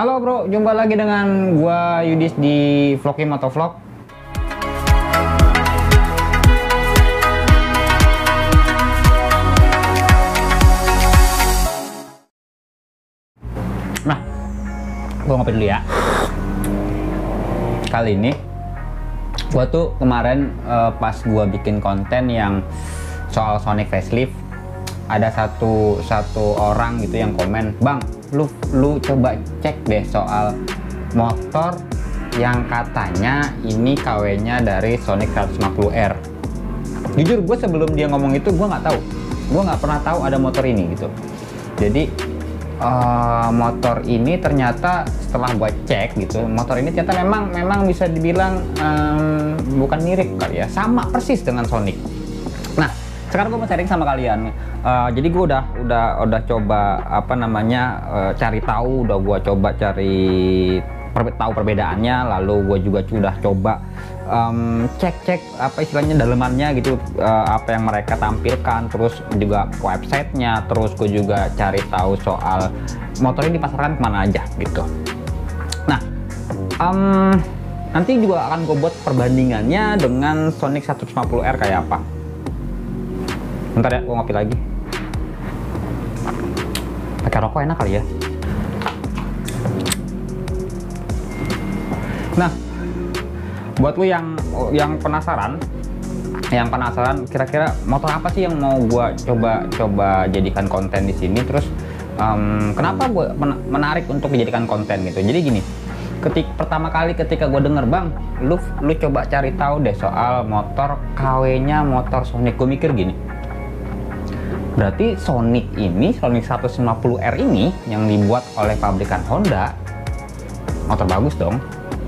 Halo bro, jumpa lagi dengan gua Yudis di Vlogi Motovlog. Nah, gua ngopi dulu ya. Kali ini gua tuh kemarin pas gua bikin konten yang soal Sonic facelift, ada satu orang gitu yang komen, "Bang, lu coba cek deh soal motor yang katanya ini KW-nya dari Sonic 150R." Jujur gue sebelum dia ngomong itu gue nggak tahu, gue nggak pernah tahu ada motor ini gitu. Jadi motor ini ternyata setelah gue cek gitu, motor ini ternyata memang bisa dibilang bukan mirip kali ya, sama persis dengan Sonic. Nah, sekarang gue mau sharing sama kalian. Jadi gue udah coba cari tahu, udah gue coba cari tahu perbedaannya, lalu gue juga sudah coba cek apa istilahnya dalemannya gitu, apa yang mereka tampilkan, terus juga websitenya, terus gue juga cari tahu soal motor ini dipasarkan kemana aja gitu. Nah, nanti juga akan gue buat perbandingannya dengan Sonic 150R kayak apa. Bentar ya, gue ngopi lagi. Pakai rokok enak kali ya. Nah, buat lu yang penasaran, kira-kira motor apa sih yang mau gue coba jadikan konten di sini? Terus kenapa gue menarik untuk dijadikan konten gitu? Jadi gini, pertama kali ketika gue denger, "Bang, lu coba cari tahu deh soal motor KW-nya motor Sonic." Gue mikir gini, berarti Sonic 150R ini yang dibuat oleh pabrikan Honda, motor bagus dong.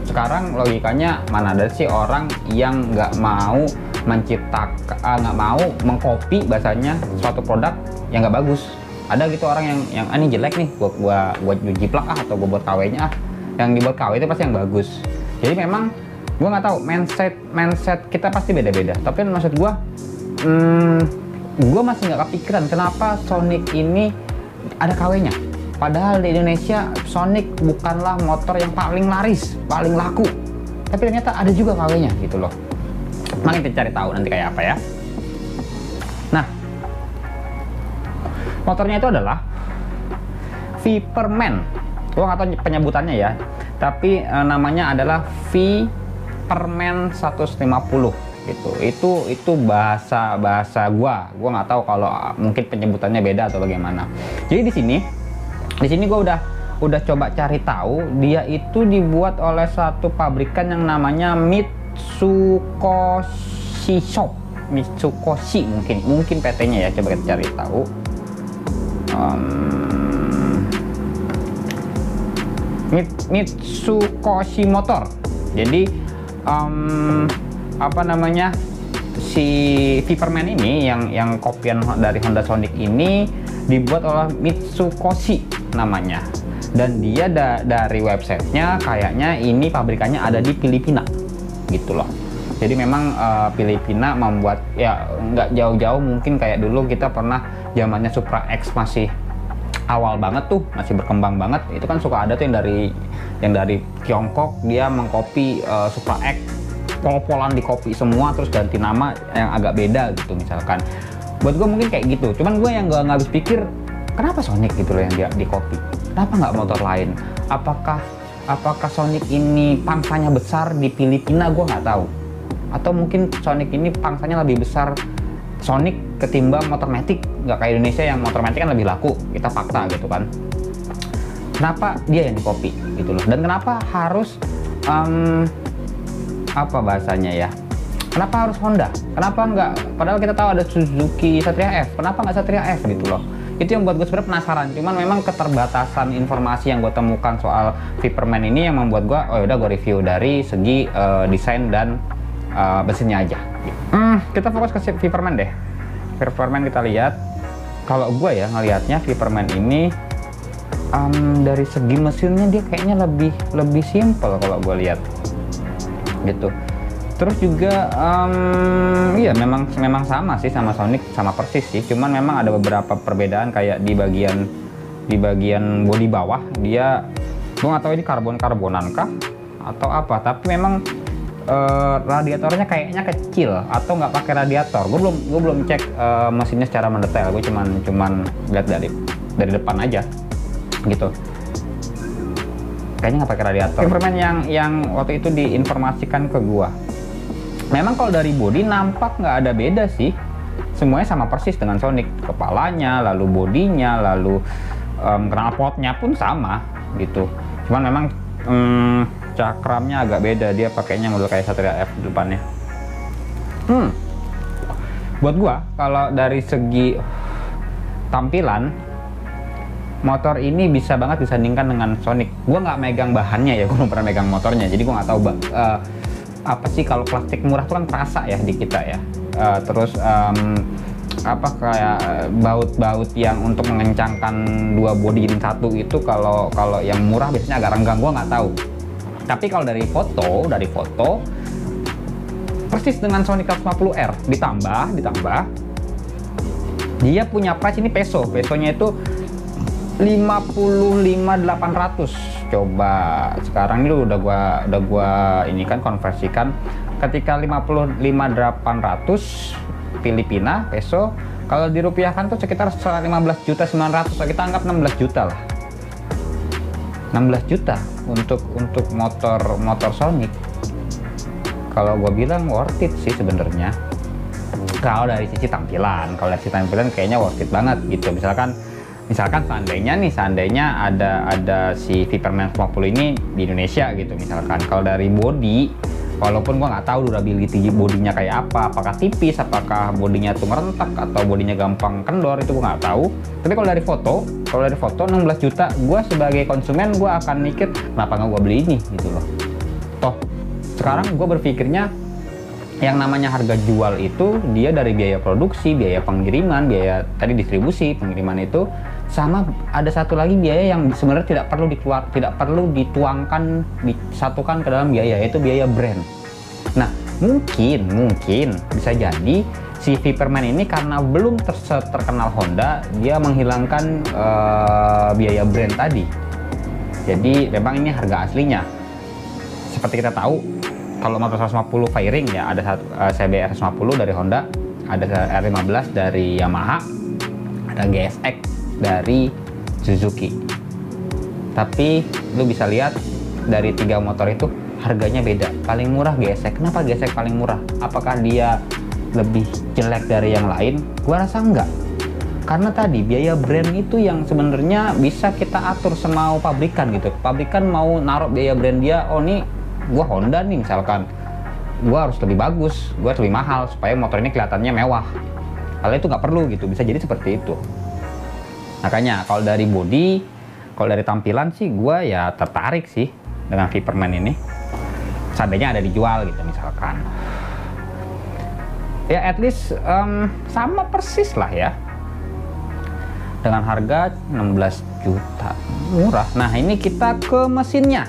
Sekarang logikanya mana ada sih orang yang nggak mau nggak mau mengcopy bahasanya suatu produk yang nggak bagus. Ada gitu orang yang ini jelek nih, gua jiplak atau gua buat KW-nya yang dibuat KW itu pasti yang bagus. Jadi memang gua nggak tahu, mindset kita pasti beda-beda. Tapi maksud gua gue masih nggak kepikiran kenapa Sonic ini ada KW-nya. Padahal di Indonesia Sonic bukanlah motor yang paling laris, paling laku, tapi ternyata ada juga KW-nya gitu loh. Mari kita cari tahu nanti kayak apa ya. Nah, motornya itu adalah Viperman. Gue nggak tahu penyebutannya ya, tapi namanya adalah Viperman 150 gitu. Itu bahasa gua nggak tahu kalau mungkin penyebutannya beda atau bagaimana. Jadi di sini gua udah coba cari tahu, dia itu dibuat oleh satu pabrikan yang namanya Mitsukoshi mungkin PT-nya ya, coba kita cari tahu. Mitsukoshi Motor. Jadi si Viperman ini yang kopian dari Honda Sonic ini dibuat oleh Mitsukoshi namanya, dan dia dari websitenya kayaknya ini pabrikannya ada di Filipina gitu loh. Jadi memang Filipina membuat ya, nggak jauh-jauh mungkin kayak dulu kita pernah zamannya Supra X masih awal banget tuh, masih berkembang banget, itu kan suka ada tuh yang dari Tiongkok dia mengcopy Supra X, pol-polan di copy semua terus ganti nama yang agak beda gitu misalkan. Buat gue mungkin kayak gitu, cuman gue yang gak habis pikir kenapa Sonic gitu loh yang dia di copy, kenapa nggak motor lain? Apakah Sonic ini pangsanya besar di Filipina, gue nggak tahu, atau mungkin Sonic ini pangsanya lebih besar Sonic ketimbang motor Matic, nggak kayak Indonesia yang motor Matic kan lebih laku, kita fakta gitu kan. Kenapa dia yang di copy gitu loh, dan kenapa harus apa bahasanya ya, kenapa harus Honda, kenapa nggak, padahal kita tahu ada Suzuki Satria F, kenapa nggak Satria F gitu loh. Itu yang buat gue sebenarnya penasaran, cuman memang keterbatasan informasi yang gue temukan soal Viperman ini yang membuat gue, oh yaudah gue review dari segi desain dan mesinnya aja. Kita fokus ke Viperman deh. Viperman kita lihat, kalau gue ya ngelihatnya Viperman ini dari segi mesinnya dia kayaknya lebih simple kalau gue lihat gitu. Terus juga iya memang sama sih sama Sonic, sama persis sih, cuman memang ada beberapa perbedaan kayak di bagian bodi bawah dia Gue nggak tahu ini karbon-karbonan kah atau apa, tapi memang radiatornya kayaknya kecil atau nggak pakai radiator. Gue belum cek mesinnya secara mendetail. Gue cuman lihat dari depan aja gitu. Kayaknya nggak pakai radiator. Permen yang waktu itu diinformasikan ke gua, memang kalau dari body nampak nggak ada beda sih, semuanya sama persis dengan Sonic. Kepalanya, lalu bodinya, lalu knalpotnya pun sama gitu. Cuman memang cakramnya agak beda, dia pakainya model kayak Satria F di depannya. Buat gua kalau dari segi tampilan, motor ini bisa banget disandingkan dengan Sonic. Gua nggak megang bahannya ya, gua belum pernah megang motornya, jadi gua nggak tahu apa sih. Kalau plastik murah tuh kan terasa ya di kita ya. Terus apa kayak baut-baut yang untuk mengencangkan dua bodi jadi satu itu, kalau yang murah biasanya agak renggang. Gua nggak tahu. Tapi kalau dari foto persis dengan Sonic 150R ditambah dia punya price ini pesonya itu 55.800. Coba sekarang ini udah gua ini kan konversikan, ketika 55.800 Filipina peso, kalau dirupiahkan tuh sekitar 15.900.000. Kita anggap 16 juta lah. 16 juta untuk motor Sonic. Kalau gue bilang worth it sih sebenarnya. Kalau dari sisi tampilan, kayaknya worth it banget gitu. Misalkan seandainya ada si Viperman 50 ini di Indonesia gitu misalkan. Kalau dari body, walaupun gua nggak tahu durability bodinya kayak apa, apakah tipis, apakah bodinya tuh merentak atau bodinya gampang kendor, itu gua nggak tahu. Tapi kalau dari foto 16 juta, gua sebagai konsumen gua akan mikir kenapa nggak gua beli ini gitu loh. Toh sekarang gua berpikirnya yang namanya harga jual itu dia dari biaya produksi, biaya pengiriman, biaya tadi distribusi, pengiriman itu, sama ada satu lagi biaya yang sebenarnya tidak perlu disatukan ke dalam biaya, yaitu biaya brand. Nah, mungkin bisa jadi si Viperman ini karena belum terkenal Honda, dia menghilangkan biaya brand tadi. Jadi memang ini harga aslinya. Seperti kita tahu, kalau motor 150 fairing ya ada CBR 150 dari Honda, ada R15 dari Yamaha, ada GSX dari Suzuki. Tapi lu bisa lihat dari tiga motor itu harganya beda. Paling murah GSX. Kenapa GSX paling murah? Apakah dia lebih jelek dari yang lain? Gua rasa enggak. Karena tadi biaya brand itu yang sebenarnya bisa kita atur semau pabrikan gitu. Pabrikan mau naruh biaya brand dia, oh nih gua Honda nih misalkan, gua harus lebih bagus, gua harus lebih mahal supaya motor ini kelihatannya mewah. Kalau itu nggak perlu gitu, bisa jadi seperti itu. Makanya kalau dari body, kalau dari tampilan sih gua ya tertarik sih dengan Viperman ini. Seandainya ada dijual gitu misalkan. Ya at least sama persis lah ya. Dengan harga 16 juta, murah. Nah ini kita ke mesinnya.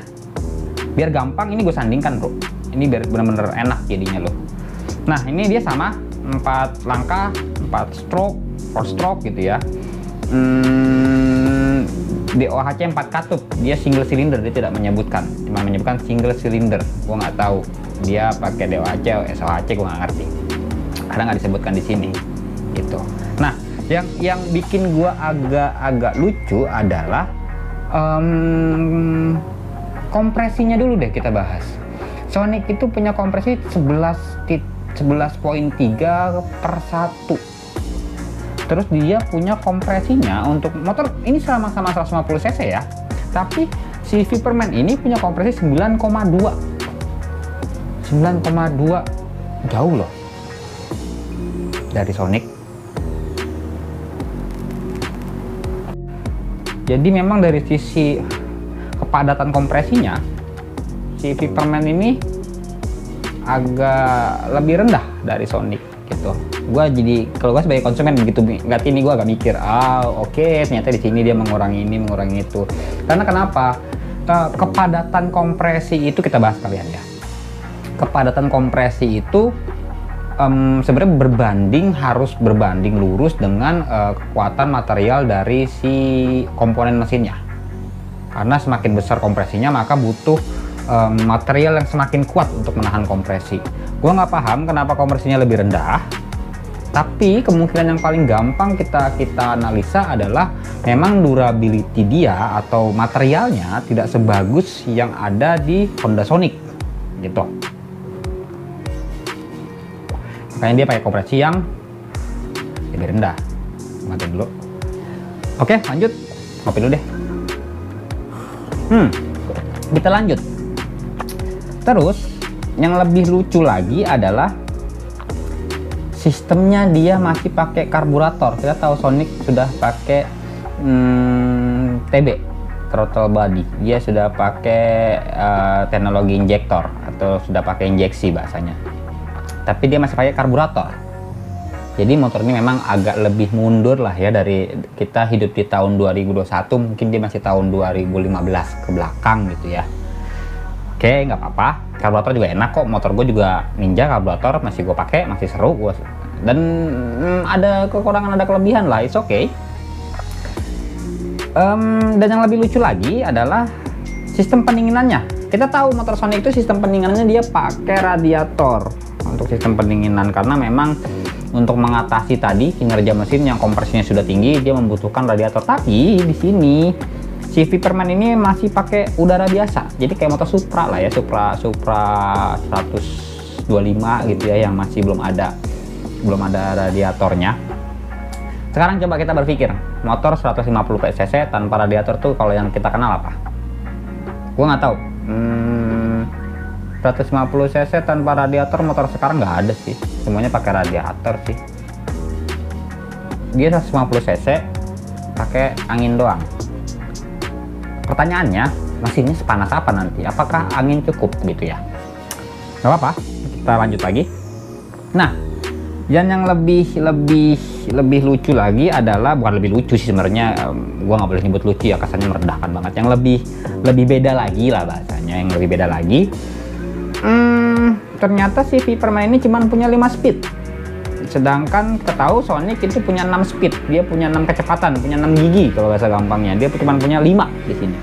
Biar gampang ini gue sandingkan bro, ini biar bener-bener enak jadinya loh. Nah ini dia sama 4 langkah, 4 stroke, 4 stroke gitu ya. DOHC 4 katup, dia single cylinder, dia tidak menyebutkan, cuma menyebutkan single cylinder. Gue nggak tahu dia pakai DOHC atau SOHC, gue nggak ngerti karena nggak disebutkan di sini gitu. Nah yang bikin gue agak lucu adalah kompresinya dulu deh kita bahas. Sonic itu punya kompresi 11.3/1. Terus dia punya kompresinya untuk motor ini sama-sama 150 cc ya. Tapi si Viperman ini punya kompresi 9,2. 9,2 jauh loh dari Sonic. Jadi memang dari sisi kepadatan kompresinya si Viperman ini agak lebih rendah dari Sonic gitu. Gua jadi kalau gua sebagai konsumen begitu ngeliat ini gua agak mikir, oke, ternyata di sini dia mengurangi ini, mengurangi itu. Karena kenapa? Kepadatan kompresi itu kita bahas kalian ya. Kepadatan kompresi itu sebenarnya harus berbanding lurus dengan kekuatan material dari si komponen mesinnya. karena semakin besar kompresinya maka butuh material yang semakin kuat untuk menahan kompresi. Gua nggak paham kenapa kompresinya lebih rendah, tapi kemungkinan yang paling gampang kita analisa adalah memang durability dia atau materialnya tidak sebagus yang ada di Honda Sonic gitu. Makanya dia pakai kompresi yang lebih rendah. Mati dulu. Oke, lanjut. Ngopi dulu deh. Kita lanjut. Terus yang lebih lucu lagi adalah sistemnya, dia masih pakai karburator. Kita tahu Sonic sudah pakai TB, throttle body. Dia sudah pakai teknologi injektor atau sudah pakai injeksi bahasanya. Tapi dia masih pakai karburator. Jadi motor ini memang agak lebih mundur lah ya dari kita hidup di tahun 2021, mungkin dia masih tahun 2015 ke belakang gitu ya. Oke, nggak apa-apa. Karburator juga enak kok. Motor gue juga Ninja karburator, masih gue pakai, masih seru gue. Dan ada kekurangan, ada kelebihan lah. It's okay. Dan yang lebih lucu lagi adalah sistem pendinginannya. Kita tahu motor Sonic itu sistem pendinginannya dia pakai radiator untuk sistem pendinginan, karena memang untuk mengatasi tadi kinerja mesin yang kompresinya sudah tinggi, dia membutuhkan radiator. Tapi di sini si Viperman ini masih pakai udara biasa, jadi kayak motor Supra lah ya, Supra 125 gitu ya, yang masih belum ada radiatornya. Sekarang coba kita berpikir, motor 150 cc tanpa radiator tuh kalau yang kita kenal apa? Gua nggak tahu. 150 cc tanpa radiator motor sekarang nggak ada sih, semuanya pakai radiator sih. Dia 150 cc pakai angin doang. Pertanyaannya, mesinnya sepanas apa nanti? Apakah angin cukup gitu ya? Gak apa-apa, kita lanjut lagi. Nah, dan yang lebih lucu lagi adalah, bukan lebih lucu sih sebenarnya, gua nggak boleh nyebut lucu ya, kesannya merendahkan banget. Yang lebih beda lagi lah bahasanya, yang lebih beda lagi. Ternyata si Viperman ini cuma punya 5 speed. Sedangkan ketahu Sonic itu punya 6 speed, dia punya 6 kecepatan, punya 6 gigi kalau bahasa gampangnya. Dia cuma punya 5 di sini.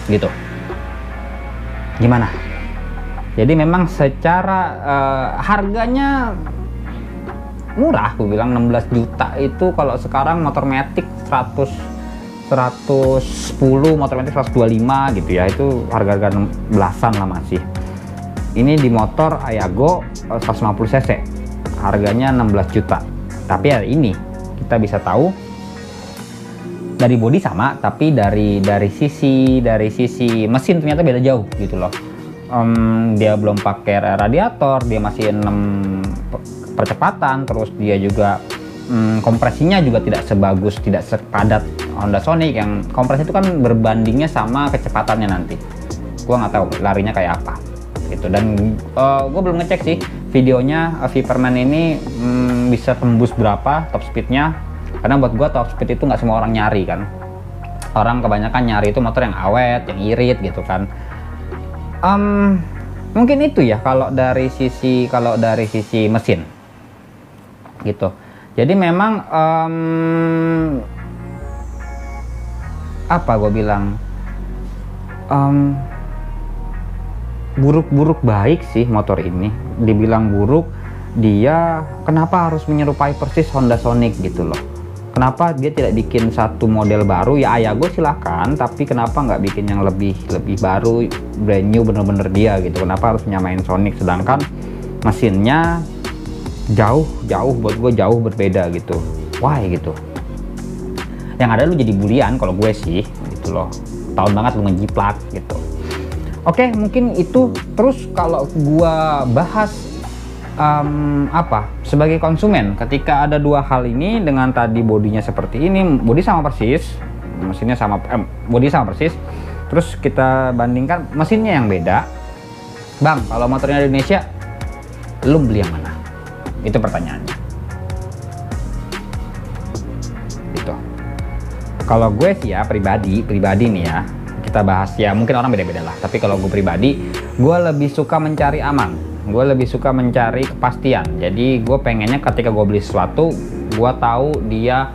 Gitu. Gimana? Jadi memang secara harganya murah, aku bilang 16 juta itu kalau sekarang motor Matic 110, motor Matic 125 gitu ya, itu harga-harga belasan lah masih. Ini di motor Ayago 150 cc. Harganya 16 juta. Tapi hari ini kita bisa tahu dari bodi sama, tapi dari sisi mesin ternyata beda jauh gitu loh. Dia belum pakai radiator, dia masih 6 percepatan, terus dia juga kompresinya juga tidak sebagus, tidak sepadat Honda Sonic, yang kompresi itu kan berbandingnya sama kecepatannya nanti. Gua nggak tahu larinya kayak apa gitu. Dan gue belum ngecek sih videonya Viperman ini bisa tembus berapa top speednya, karena buat gue top speed itu nggak semua orang nyari kan. Orang kebanyakan nyari itu motor yang awet, yang irit gitu kan. Mungkin itu ya kalau dari sisi mesin gitu. Jadi memang apa gue bilang, buruk-buruk baik sih motor ini. Dibilang buruk, dia kenapa harus menyerupai persis Honda Sonic gitu loh. Kenapa dia tidak bikin satu model baru? Ya Ayago silakan, tapi kenapa nggak bikin yang lebih baru, brand new, bener-bener dia gitu. Kenapa harus nyamain Sonic, sedangkan mesinnya jauh buat gue jauh berbeda gitu. Why gitu? Yang ada lu jadi bulian kalau gue sih gitu loh. Tahun banget lu ngejiplak gitu. Oke, mungkin itu. Terus kalau gua bahas sebagai konsumen, ketika ada dua hal ini dengan tadi bodinya seperti ini, bodi sama persis, mesinnya sama, bodi sama persis, terus kita bandingkan mesinnya yang beda. Bang, kalau motornya di Indonesia, lu beli yang mana? Itu pertanyaannya. Gitu. Kalau gue sih ya pribadi nih ya, kita bahas ya, mungkin orang beda-beda lah, tapi kalau gue pribadi, gue lebih suka mencari aman, gue lebih suka mencari kepastian. Jadi gue pengennya ketika gue beli sesuatu, gue tahu dia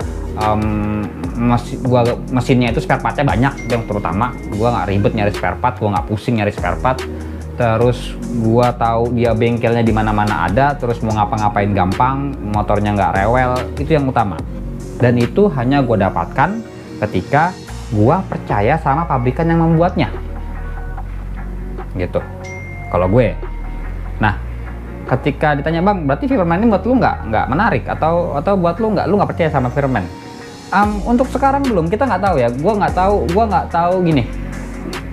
mesinnya itu spare partnya banyak, itu yang terutama. Gua nggak ribet nyari spare part, gua nggak pusing nyari spare part. Terus gua tahu dia bengkelnya di mana-mana ada, terus mau ngapa-ngapain gampang, motornya nggak rewel, itu yang utama. Dan itu hanya gua dapatkan ketika gua percaya sama pabrikan yang membuatnya, gitu. Kalau gue, nah ketika ditanya, bang, berarti Fiberman ini buat lu nggak menarik, atau buat lu nggak percaya sama Fiberman? Untuk sekarang belum, kita nggak tahu ya. Gua nggak tahu gini.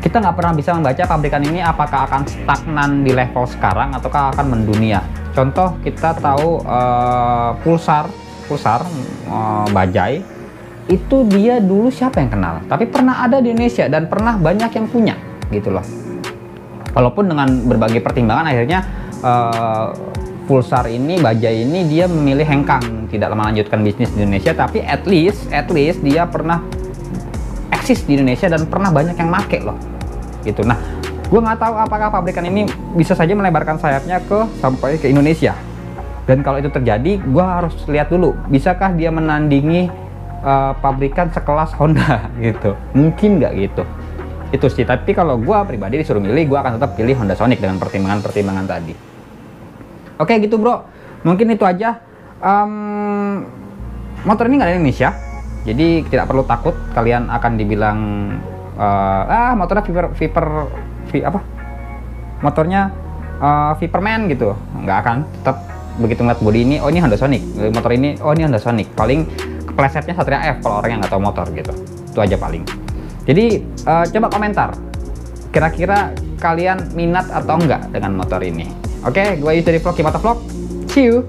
Kita nggak pernah bisa membaca pabrikan ini apakah akan stagnan di level sekarang ataukah akan mendunia. Contoh, kita tahu Pulsar Bajaj itu dia dulu siapa yang kenal? Tapi pernah ada di Indonesia dan pernah banyak yang punya, gitu loh. Walaupun dengan berbagai pertimbangan akhirnya Pulsar ini, Bajaj ini dia memilih hengkang, tidak melanjutkan bisnis di Indonesia, tapi at least dia pernah eksis di Indonesia dan pernah banyak yang make loh, gitu. Nah, gue nggak tahu apakah pabrikan ini bisa saja melebarkan sayapnya sampai ke Indonesia. Dan kalau itu terjadi, gue harus lihat dulu, bisakah dia menandingi pabrikan sekelas Honda gitu. Mungkin nggak gitu. Itu sih. Tapi kalau gue pribadi disuruh milih, gue akan tetap pilih Honda Sonic dengan pertimbangan tadi. Oke gitu bro, mungkin itu aja. Motor ini nggak ada di Indonesia, jadi tidak perlu takut kalian akan dibilang motornya motornya Viperman gitu. Nggak akan, tetap begitu ngeliat bodi ini, oh ini Honda Sonic, motor ini, oh ini Honda Sonic. Paling keplesetnya Satria F kalau orang yang nggak tahu motor gitu. Itu aja paling. Jadi coba komentar, kira-kira kalian minat atau enggak dengan motor ini. Oke, gue Yus dari Vlog Motovlog. See you.